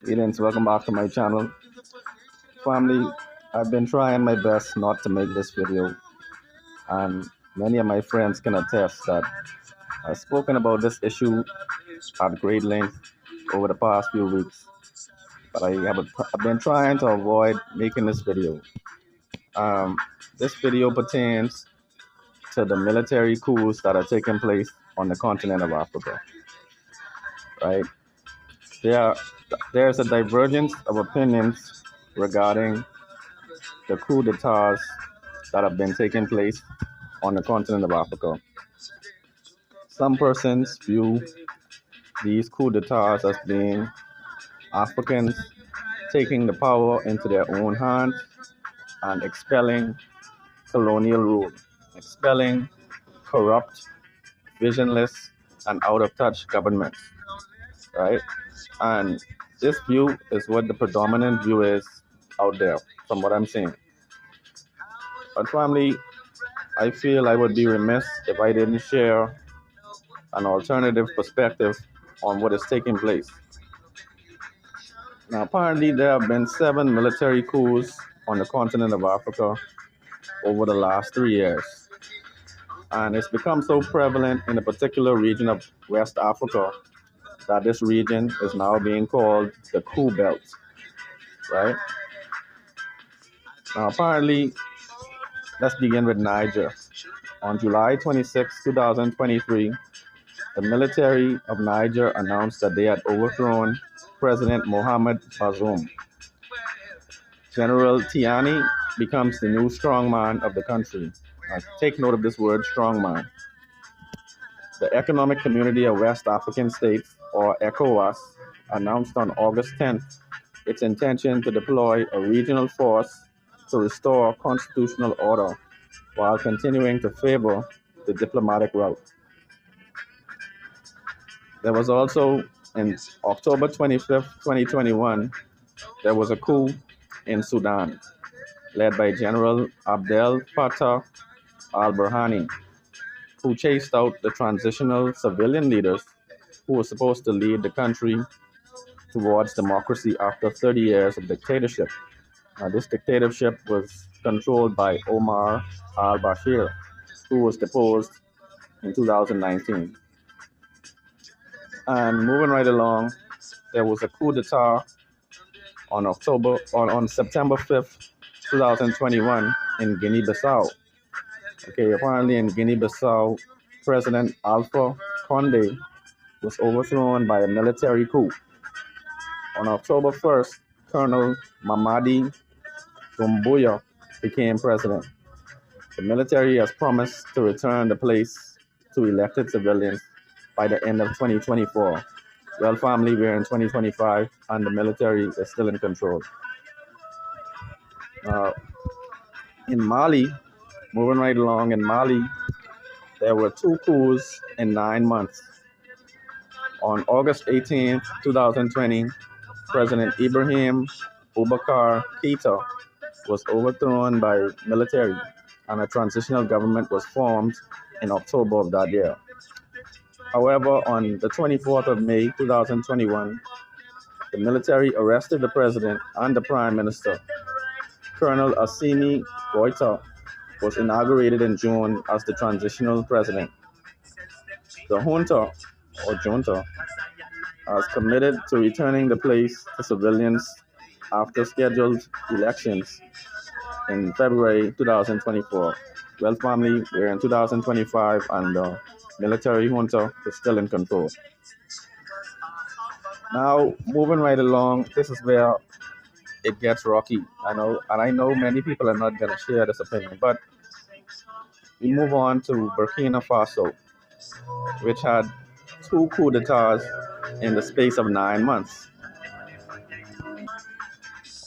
Greetings, welcome back to my channel. Family, I've been trying my best not to make this video, and many of my friends can attest that I've spoken about this issue at great length over the past few weeks, but I've been trying to avoid making this video. Um, this video pertains to the military coups that are taking place on the continent of Africa, right? There, there's a divergence of opinions regarding the coup d'etats that have been taking place on the continent of Africa. Some persons view these coups d'etats as being Africans taking the power into their own hands and expelling colonial rule, expelling corrupt, visionless, and out of touch governments, right? And this view is what the predominant view is out there, from what I'm seeing. But family, I feel I would be remiss if I didn't share an alternative perspective on what is taking place. Now, apparently, there have been 7 military coups on the continent of Africa over the last 3 years. And it's become so prevalent in a particular region of West Africa that this region is now being called the coup belt, right? Now, apparently, let's begin with Niger. On July 26, 2023, the military of Niger announced that they had overthrown President Mohamed Bazoum. General Tiani becomes the new strongman of the country. Now, take note of this word, strongman. The Economic Community of West African States, or ECOWAS, announced on August 10th its intention to deploy a regional force to restore constitutional order while continuing to favor the diplomatic route. There was also, in October 25th, 2021, there was a coup in Sudan, led by General Abdel Fattah al-Burhani, who chased out the transitional civilian leaders who were supposed to lead the country towards democracy after 30 years of dictatorship. Now, this dictatorship was controlled by Omar al-Bashir, who was deposed in 2019. And moving right along, there was a coup d'etat on September 5th, 2021 in Guinea-Bissau. Okay, apparently in Guinea-Bissau, President Alpha Conde was overthrown by a military coup. On October 1st, Colonel Mamadi Doumbouya became president. The military has promised to return the place to elected civilians by the end of 2024. Well, family, we're in 2025 and the military is still in control. Uh, in Mali, moving right along in Mali, there were 2 coups in 9 months. On August 18th, 2020, President Ibrahim Boubacar Keita was overthrown by military and a transitional government was formed in October of that year. However, on the 24th of May 2021, the military arrested the president and the prime minister. Colonel Assimi Goita was inaugurated in June as the transitional president. The junta has committed to returning the place to civilians after scheduled elections in February 2024. Well, family, we're in 2025 and the military junta is still in control. Now, moving right along, this is where it gets rocky. I know many people are not going to share this opinion, but we move on to Burkina Faso, which had 2 coups d'etats in the space of 9 months.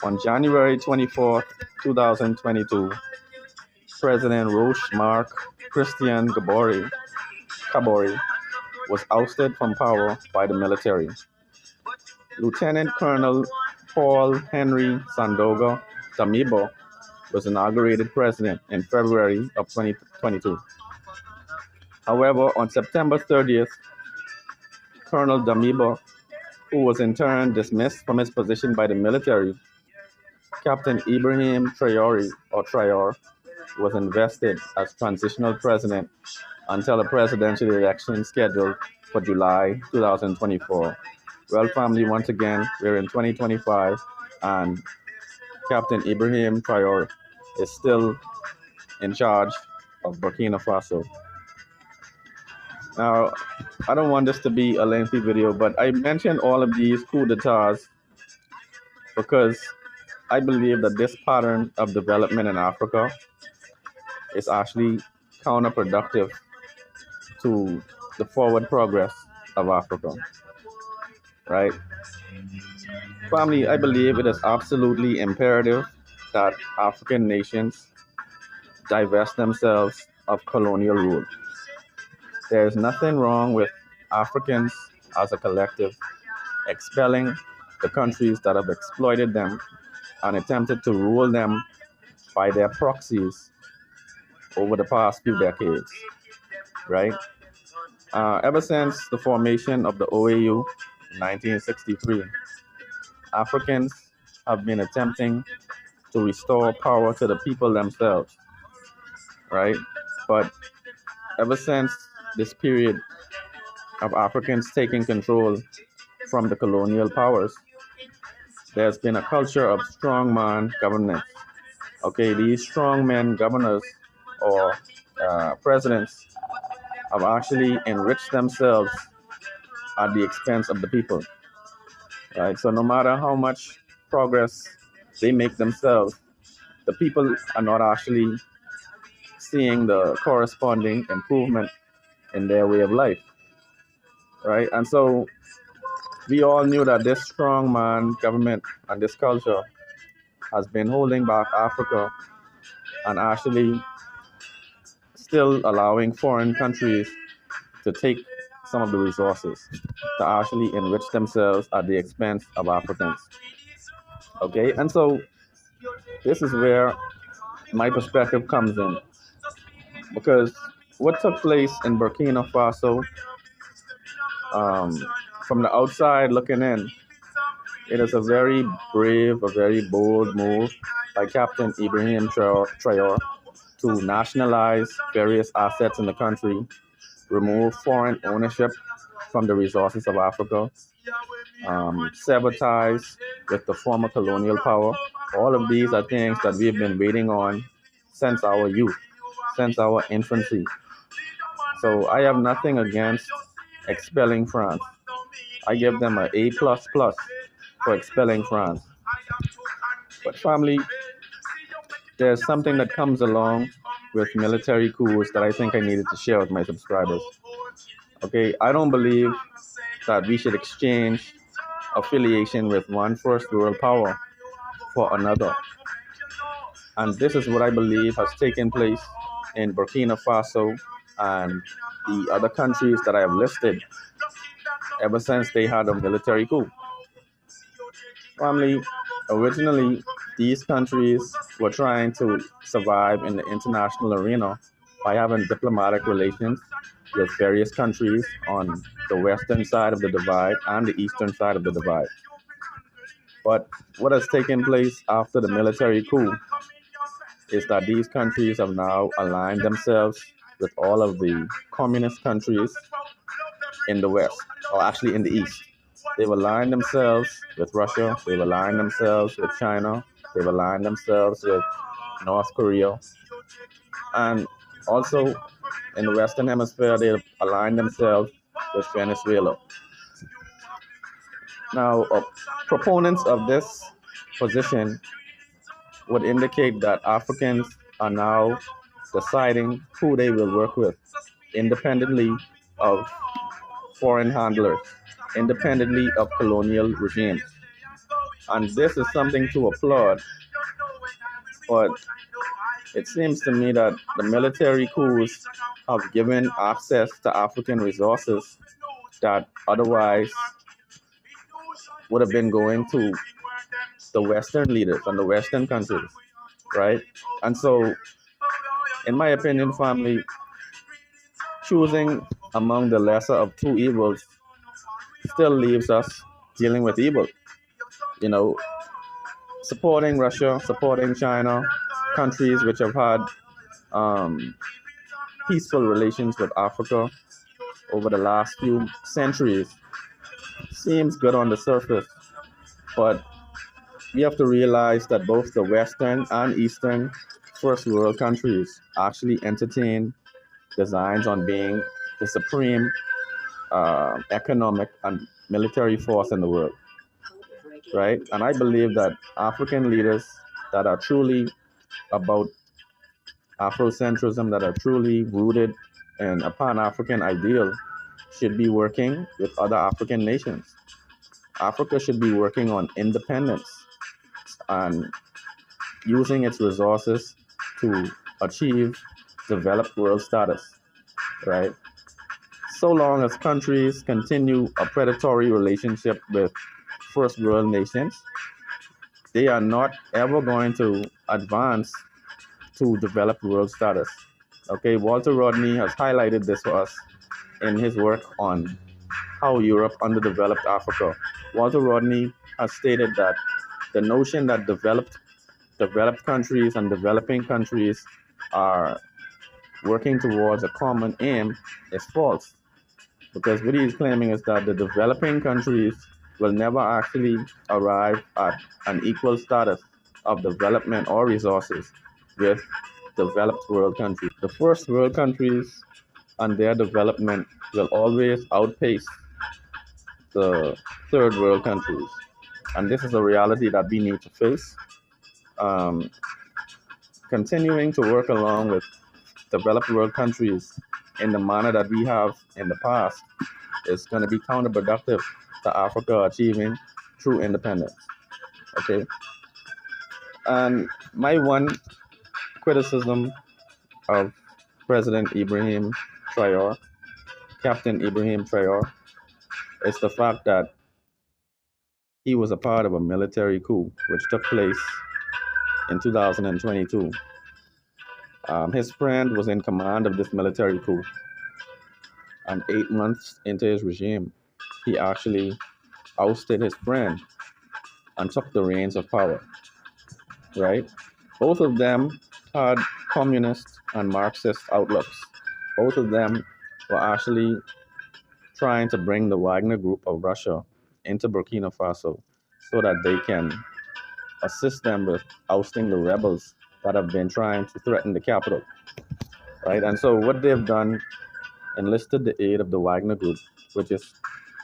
On January 24th, 2022, President Roch Marc Christian Kabore was ousted from power by the military. Lieutenant Colonel Paul Henry Sandaogo Damibo was inaugurated president in February of 2022. However, on September 30th, Colonel Damibo who was in turn dismissed from his position by the military. Captain Ibrahim Traore was invested as transitional president until a presidential election scheduled for July 2024. Well, family, once again, we're in 2025, and Captain Ibrahim Traore is still in charge of Burkina Faso. Now, I don't want this to be a lengthy video, but I mentioned all of these coups d'etats because I believe that this pattern of development in Africa is actually counterproductive to the forward progress of Africa, right? Family, I believe it is absolutely imperative that African nations divest themselves of colonial rule. There is nothing wrong with Africans as a collective expelling the countries that have exploited them and attempted to rule them by their proxies over the past few decades, right? Ever since the formation of the OAU in 1963, Africans have been attempting to restore power to the people themselves, right? But ever since this period of Africans taking control from the colonial powers, there's been a culture of strongman governance. Okay, these strongmen governors or presidents have actually enriched themselves at the expense of the people, right? So no matter how much progress they make themselves, the people are not actually seeing the corresponding improvement in their way of life, right? And so we all knew that this strongman government and this culture has been holding back Africa and actually still allowing foreign countries to take some of the resources to actually enrich themselves at the expense of Africans. Okay, and so this is where my perspective comes in, because what took place in Burkina Faso, um, from the outside looking in, it is a very brave, a very bold move by Captain Ibrahim Traore to nationalize various assets in the country, remove foreign ownership from the resources of Africa, sever ties with the former colonial power. All of these are things that we've been waiting on since our youth, since our infancy. So I have nothing against expelling France. I give them an A++ for expelling France. But family, there's something that comes along with military coups that I think I needed to share with my subscribers. Okay, I don't believe that we should exchange affiliation with one first world power for another. And this is what I believe has taken place in Burkina Faso and the other countries that I have listed ever since they had a military coup. Family, originally, these countries were trying to survive in the international arena by having diplomatic relations with various countries on the western side of the divide and the eastern side of the divide. But what has taken place after the military coup is that these countries have now aligned themselves with all of the communist countries in the west, or actually in the east. They've aligned themselves with Russia, they've aligned themselves with China, they've aligned themselves with North Korea, and also in the Western Hemisphere, they've aligned themselves with Venezuela. Now, proponents of this position would indicate that Africans are now deciding who they will work with, independently of foreign handlers, independently of colonial regimes. And this is something to applaud, but it seems to me that the military coups have given access to African resources that otherwise would have been going to the Western leaders and the Western countries, right? And so, in my opinion, family, choosing among the lesser of two evils still leaves us dealing with evil. You know, supporting Russia, supporting China, countries which have had um, peaceful relations with Africa over the last few centuries seems good on the surface, but we have to realize that both the Western and Eastern first world countries actually entertain designs on being the supreme economic and military force in the world, right? And I believe that African leaders that are truly about Afrocentrism, that are truly rooted in a Pan African ideal, should be working with other African nations. Africa should be working on independence and using its resources to achieve developed world status, right? So long as countries continue a predatory relationship with first world nations, they are not ever going to advance to developed world status. Okay, Walter Rodney has highlighted this for us in his work on how Europe underdeveloped Africa. Walter Rodney has stated that the notion that developed countries and developing countries are working towards a common aim is false. Because what he's claiming is that the developing countries will never actually arrive at an equal status of development or resources with developed world countries. The first world countries and their development will always outpace the third world countries. And this is a reality that we need to face. Um, Continuing to work along with developed world countries in the manner that we have in the past is going to be counterproductive to Africa achieving true independence. Okay. And my one criticism of President Ibrahim Traore, Captain Ibrahim Traore, is the fact that he was a part of a military coup which took place in 2022. His friend was in command of this military coup, and 8 months into his regime, he actually ousted his friend and took the reins of power, right? Both of them had communist and Marxist outlooks. Both of them were actually trying to bring the Wagner Group of Russia into Burkina Faso so that they can assist them with ousting the rebels that have been trying to threaten the capital, right? And so what they've done, enlisted the aid of the Wagner Group, which is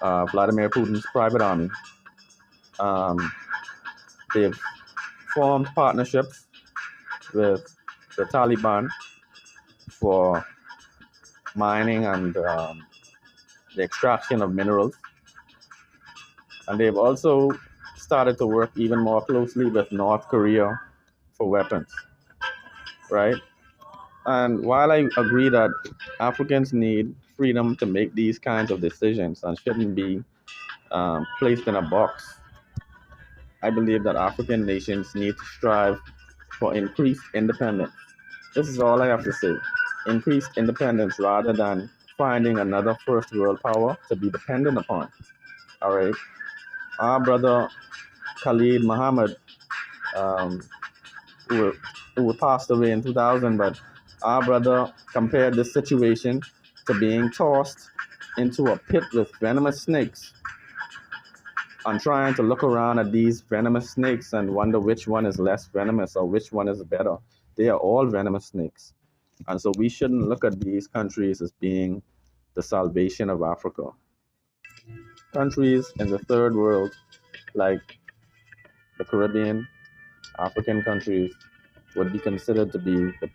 Vladimir Putin's private army. Um, they've formed partnerships with the Taliban for mining and the extraction of minerals. And they've also started to work even more closely with North Korea for weapons, right? And while I agree that Africans need freedom to make these kinds of decisions and shouldn't be placed in a box, I believe that African nations need to strive for increased independence. This is all I have to say. Increased independence rather than finding another first world power to be dependent upon. All right. Our brother Khalid Muhammad, um, who passed away in 2000, but our brother compared this situation to being tossed into a pit with venomous snakes and trying to look around at these venomous snakes and wonder which one is less venomous or which one is better. They are all venomous snakes. And so we shouldn't look at these countries as being the salvation of Africa. Countries in the third world, like the Caribbean, African countries, would be considered to be the